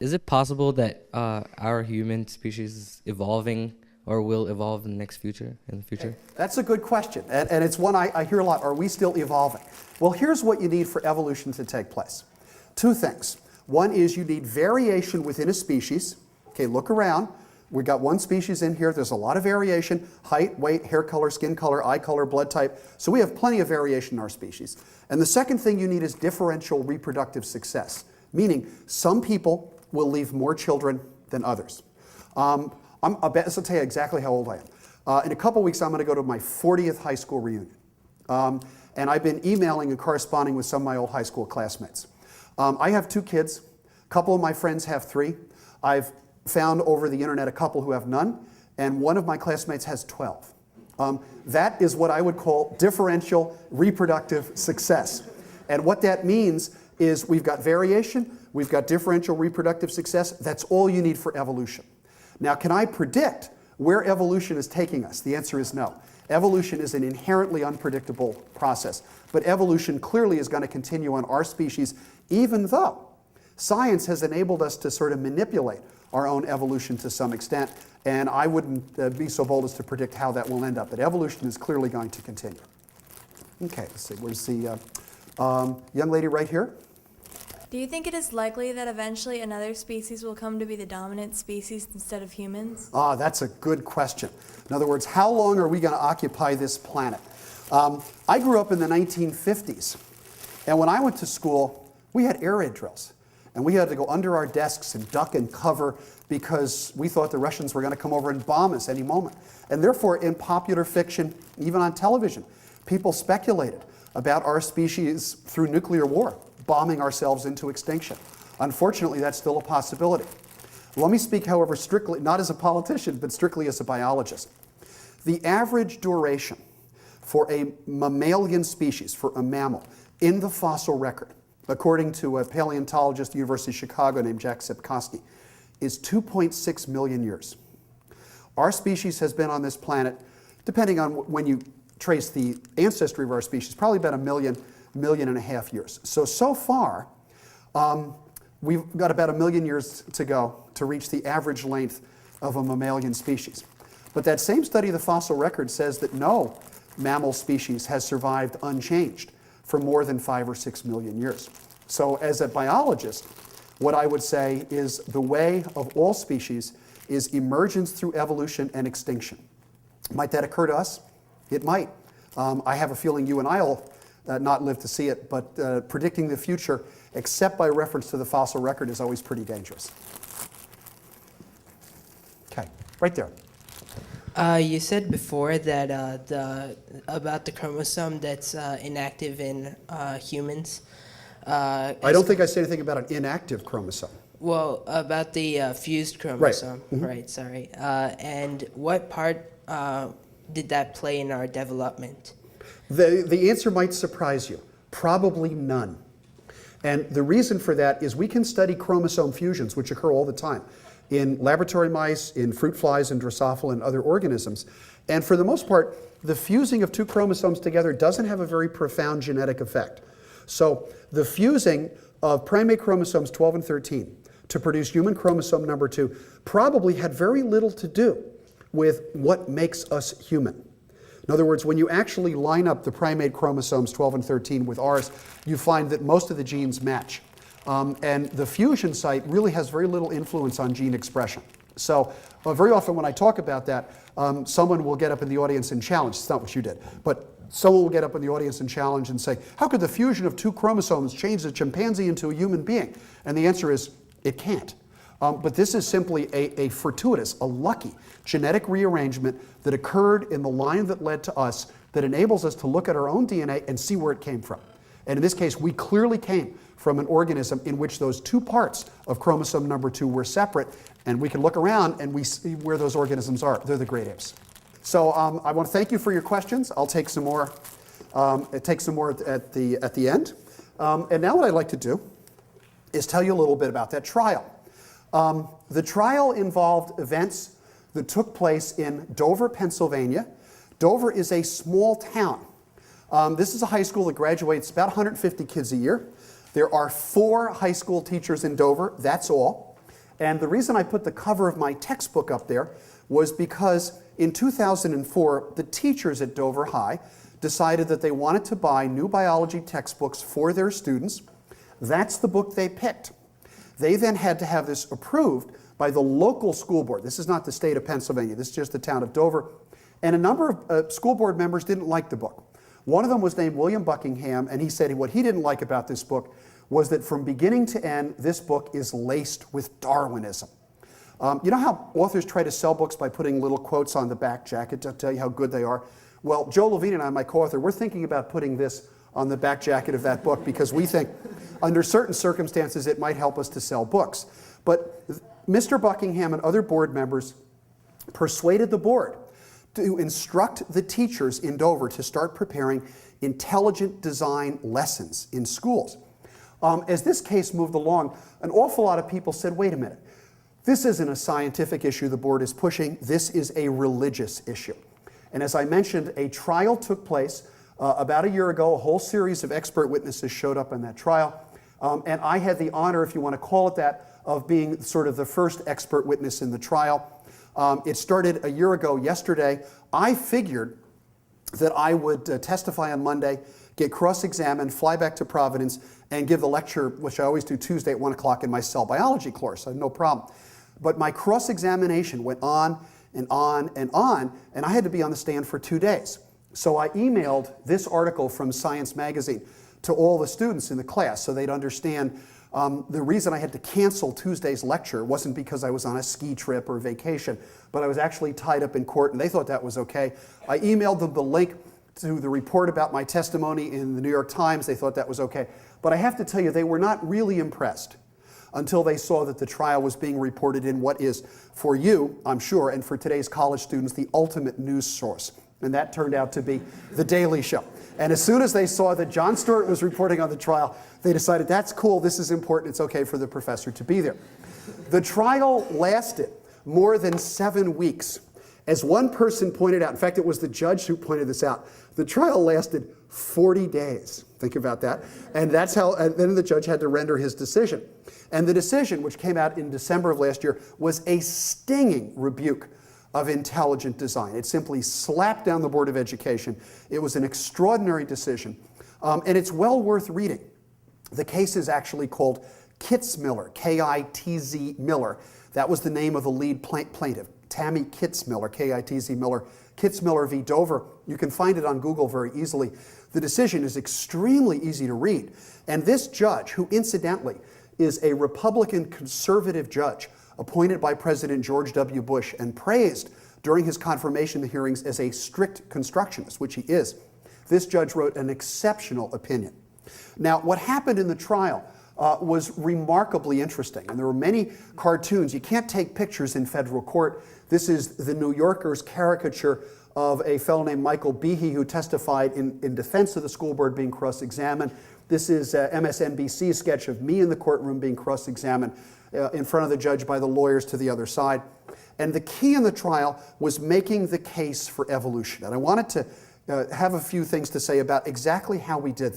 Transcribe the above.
Is it possible that our human species is evolving or will evolve in the next future, in the future? That's a good question, and it's one I hear a lot. Are we still evolving? Well, here's what you need for evolution to take place. Two things. One is you need variation within a species. Okay, look around. We've got one species in here. There's a lot of variation: height, weight, hair color, skin color, eye color, blood type. So we have plenty of variation in our species. And the second thing you need is differential reproductive success, meaning some people will leave more children than others. This will tell you exactly how old I am. In a couple weeks, I'm going to go to my 40th high school reunion. And I've been emailing and corresponding with some of my old high school classmates. I have 2 kids. A couple of my friends have 3. I've found over the internet a couple who have none, and one of my classmates has 12. That is what I would call differential reproductive success. And what that means is we've got variation, we've got differential reproductive success. That's all you need for evolution. Now, can I predict where evolution is taking us? The answer is no. Evolution is an inherently unpredictable process. But evolution clearly is going to continue on our species, even though science has enabled us to sort of manipulate our own evolution to some extent. And I wouldn't be so bold as to predict how that will end up. But evolution is clearly going to continue. Okay, let's see. Where's the young lady right here? Do you think it is likely that eventually another species will come to be the dominant species instead of humans? That's a good question. In other words, how long are we going to occupy this planet? I grew up in the 1950s, and when I went to school, we had air raid drills. And we had to go under our desks and duck and cover because we thought the Russians were going to come over and bomb us any moment. And therefore, in popular fiction, even on television, people speculated about our species through nuclear war, bombing ourselves into extinction. Unfortunately, that's still a possibility. Let me speak, however, strictly, not as a politician, but strictly as a biologist. The average duration for a mammalian species, for a mammal, in the fossil record, according to a paleontologist at the University of Chicago named Jack Sepkoski, is 2.6 million years. Our species has been on this planet, depending on when you trace the ancestry of our species, probably about a million and a half years. So far, we've got about 1 million years to go to reach the average length of a mammalian species. But that same study of the fossil record says that no mammal species has survived unchanged for more than 5 or 6 million years. So as a biologist, what I would say is the way of all species is emergence through evolution and extinction. Might that occur to us? It might. I have a feeling you and I will not live to see it, but predicting the future, except by reference to the fossil record, is always pretty dangerous. Okay, right there. You said before that about the chromosome that's inactive in humans. I don't think I said anything about an inactive chromosome. Well, about the fused chromosome, Right. Right, sorry. And what part did that play in our development? The answer might surprise you. Probably none. And the reason for that is we can study chromosome fusions, which occur all the time, in laboratory mice, in fruit flies, and Drosophila, and other organisms. And for the most part, the fusing of 2 chromosomes together doesn't have a very profound genetic effect. So the fusing of primate chromosomes 12 and 13 to produce human chromosome number 2 probably had very little to do with what makes us human. In other words, when you actually line up the primate chromosomes 12 and 13 with ours, you find that most of the genes match. And the fusion site really has very little influence on gene expression. So very often when I talk about that, someone will get up in the audience and challenge. It's not what you did, but someone will get up in the audience and challenge and say, how could the fusion of 2 chromosomes change a chimpanzee into a human being? And the answer is, it can't. But this is simply a fortuitous, a lucky genetic rearrangement that occurred in the line that led to us that enables us to look at our own DNA and see where it came from. And in this case, we clearly came from an organism in which those 2 parts of chromosome number 2 were separate, and we can look around and we see where those organisms are. They're the great apes. So I want to thank you for your questions. I'll take some more. At the end. And now what I'd like to do is tell you a little bit about that trial. The trial involved events that took place in Dover, Pennsylvania. Dover is a small town. This is a high school that graduates about 150 kids a year. There are 4 high school teachers in Dover, that's all. And the reason I put the cover of my textbook up there was because in 2004, the teachers at Dover High decided that they wanted to buy new biology textbooks for their students. That's the book they picked. They then had to have this approved by the local school board. This is not the state of Pennsylvania, this is just the town of Dover. And a number of school board members didn't like the book. One of them was named William Buckingham, and he said what he didn't like about this book was that from beginning to end, this book is laced with Darwinism. You know how authors try to sell books by putting little quotes on the back jacket to tell you how good they are? Well, Joe Levine and I, my co-author, we're thinking about putting this on the back jacket of that book because we think under certain circumstances it might help us to sell books. But Mr. Buckingham and other board members persuaded the board to instruct the teachers in Dover to start preparing intelligent design lessons in schools. As this case moved along, an awful lot of people said, wait a minute, this isn't a scientific issue the board is pushing, this is a religious issue. And as I mentioned, a trial took place about a year ago. A whole series of expert witnesses showed up in that trial. And I had the honor, if you want to call it that, of being sort of the first expert witness in the trial. It started a year ago yesterday. I figured that I would testify on Monday, get cross-examined, fly back to Providence, and give the lecture, which I always do Tuesday at 1 o'clock in my cell biology course. I had no problem. But my cross-examination went on and on and on, and I had to be on the stand for 2 days. So I emailed this article from Science Magazine to all the students in the class so they'd understand the reason I had to cancel Tuesday's lecture wasn't because I was on a ski trip or vacation, but I was actually tied up in court, and they thought that was okay. I emailed them the link to the report about my testimony in the New York Times. They thought that was okay. But I have to tell you, they were not really impressed until they saw that the trial was being reported in what is, for you, I'm sure, and for today's college students, the ultimate news source. And that turned out to be The Daily Show. And as soon as they saw that Jon Stewart was reporting on the trial, they decided, that's cool, this is important, it's okay for the professor to be there. The trial lasted more than 7 weeks. As one person pointed out, in fact, it was the judge who pointed this out, the trial lasted 40 days. Think about that. And that's how, and then the judge had to render his decision. And the decision, which came out in December of last year, was a stinging rebuke of intelligent design. It simply slapped down the Board of Education. It was an extraordinary decision, and it's well worth reading. The case is actually called Kitzmiller, K-I-T-Z Miller. That was the name of the lead plaintiff, Tammy Kitzmiller, K-I-T-Z Miller, Kitzmiller v. Dover. You can find it on Google very easily. The decision is extremely easy to read. And this judge, who incidentally is a Republican conservative judge appointed by President George W. Bush and praised during his confirmation hearings as a strict constructionist, which he is, this judge wrote an exceptional opinion. Now, what happened in the trial was remarkably interesting, and there were many cartoons. You can't take pictures in federal court. This is the New Yorker's caricature of a fellow named Michael Behe who testified in defense of the school board being cross-examined. This is MSNBC's sketch of me in the courtroom being cross-examined in front of the judge by the lawyers to the other side. And the key in the trial was making the case for evolution. And I wanted to have a few things to say about exactly how we did that.